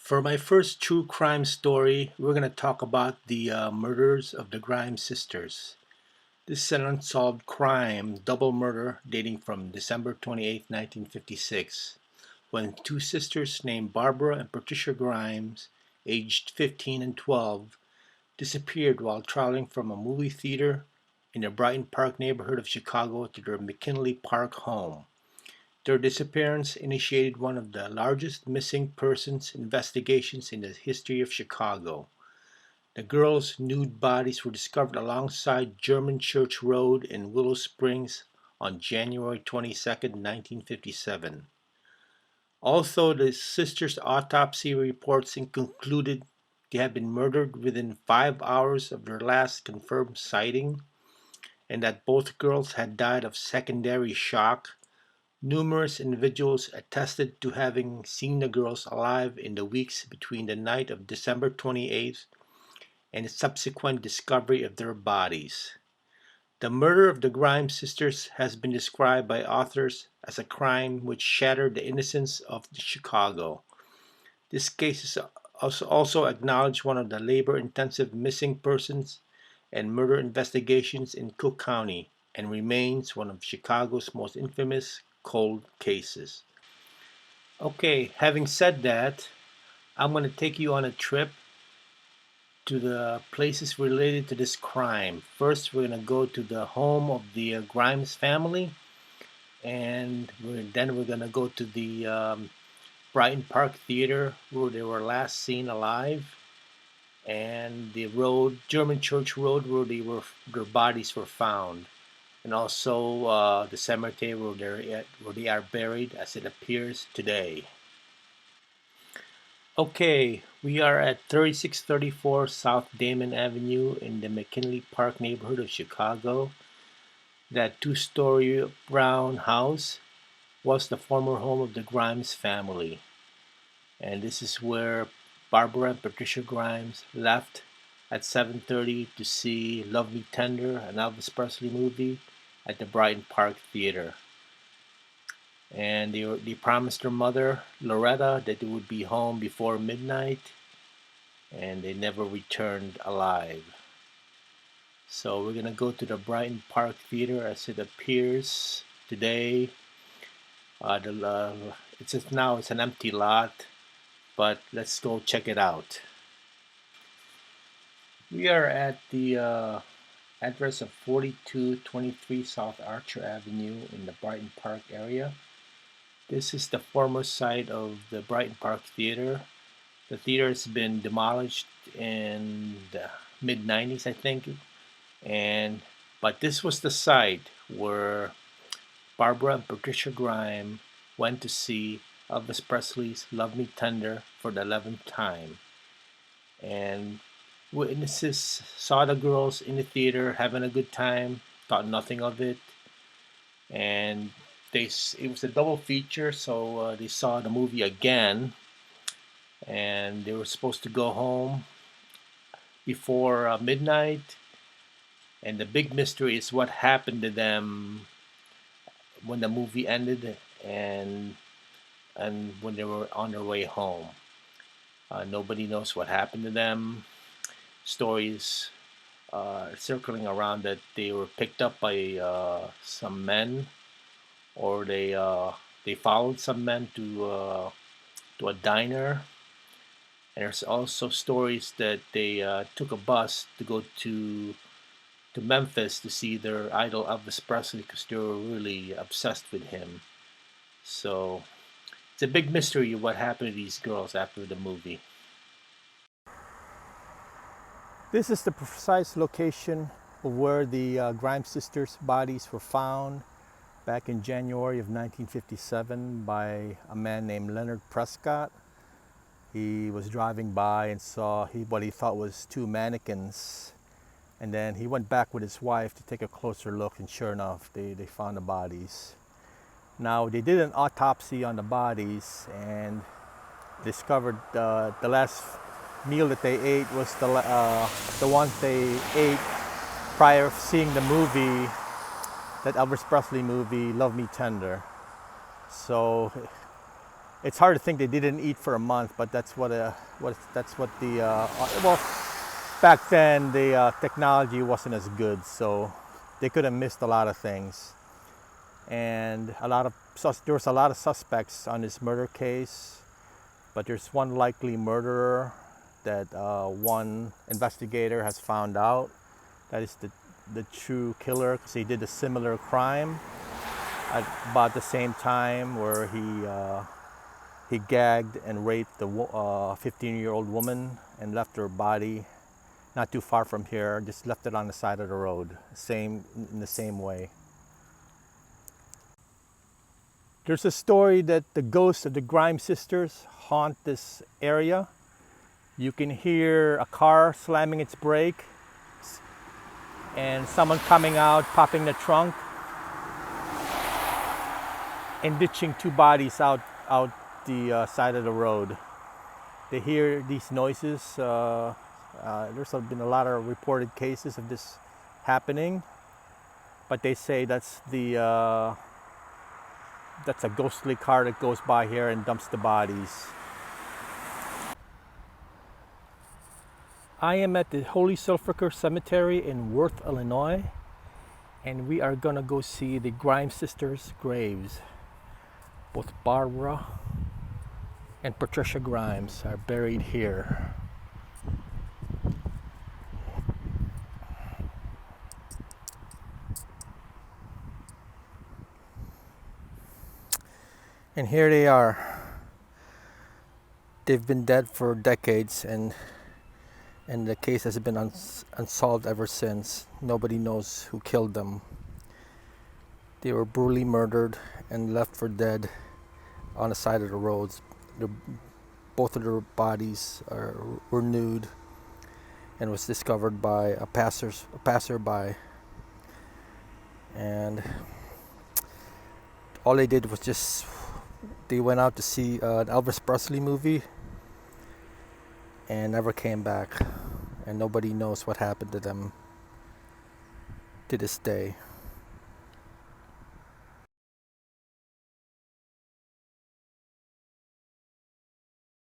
For my first true crime story, we're going to talk about the murders of the Grimes sisters. This is an unsolved crime, double murder, dating from December 28, 1956, when two sisters named Barbara and Patricia Grimes, aged 15 and 12, disappeared while traveling from a movie theater in the Brighton Park neighborhood of Chicago to their McKinley Park home. Their disappearance initiated one of the largest missing persons investigations in the history of Chicago. The girls' nude bodies were discovered alongside German Church Road in Willow Springs on January 22, 1957. Although the sisters' autopsy reports concluded they had been murdered within 5 hours of their last confirmed sighting, and that both girls had died of secondary shock, numerous individuals attested to having seen the girls alive in the weeks between the night of December 28th and the subsequent discovery of their bodies. The murder of the Grimes sisters has been described by authors as a crime which shattered the innocence of Chicago. This case is also acknowledged one of the labor-intensive missing persons and murder investigations in Cook County and remains one of Chicago's most infamous cold cases. Okay, having said that, I'm going to take you on a trip to the places related to this crime. First, we're going to go to the home of the Grimes family, and then we're going to go to the Brighton Park Theater where they were last seen alive, and the road, German Church Road, where their bodies were found, and also the cemetery where they are buried as it appears today. Okay, we are at 3634 South Damon Avenue in the McKinley Park neighborhood of Chicago. That two-story brown house was the former home of the Grimes family. And this is where Barbara and Patricia Grimes left at 7:30 to see Love Me Tender, an Elvis Presley movie, at the Brighton Park Theater. And they promised their mother, Loretta, that they would be home before midnight, and they never returned alive. So we're going to go to the Brighton Park Theater as it appears today. It's an empty lot, but let's go check it out. We are at the address of 4223 South Archer Avenue in the Brighton Park area. This is the former site of the Brighton Park Theater. The theater has been demolished in the mid-90s, I think. But this was the site where Barbara and Patricia Grime went to see Elvis Presley's Love Me Tender for the 11th time. And witnesses saw the girls in the theater having a good time, thought nothing of it, and it was a double feature, so they saw the movie again, and they were supposed to go home before midnight. And the big mystery is what happened to them when the movie ended and when they were on their way home. Nobody knows what happened to them. Stories circling around that they were picked up by some men, or they followed some men to a diner. And there's also stories that they took a bus to go to Memphis to see their idol Elvis Presley because they were really obsessed with him. So it's a big mystery what happened to these girls after the movie. This is the precise location of where the Grimes sisters' bodies were found back in January of 1957 by a man named Leonard Prescott. He was driving by and saw what he thought was two mannequins, and then he went back with his wife to take a closer look, and sure enough, they found the bodies. Now, they did an autopsy on the bodies and discovered the last meal that they ate was the ones they ate prior to seeing the movie, that Elvis Presley movie, Love Me Tender. So It's hard to think they didn't eat for a month, but that's what well, back then the technology wasn't as good, so they could have missed a lot of things. And there was a lot of suspects on this murder case, but there's one likely murderer that one investigator has found out that is the true killer, because he did a similar crime at about the same time, where he gagged and raped the 15-year-old woman and left her body not too far from here, just left it on the side of the road, in the same way. There's a story that the ghosts of the Grimes sisters haunt this area. You can hear a car slamming its brake and someone coming out, popping the trunk, and ditching two bodies out the side of the road. They hear these noises. There's been a lot of reported cases of this happening, but they say that's a ghostly car that goes by here and dumps the bodies. I am at the Holy Sepulchre Cemetery in Worth, Illinois, and we are gonna go see the Grimes sisters' graves. Both Barbara and Patricia Grimes are buried here. And here they are. They've been dead for decades, and the case has been unsolved ever since. Nobody knows who killed them. They were brutally murdered and left for dead on the side of the roads. Both of their bodies were nude, and was discovered by a passerby. And all they did was they went out to see an Elvis Presley movie and never came back, and nobody knows what happened to them to this day.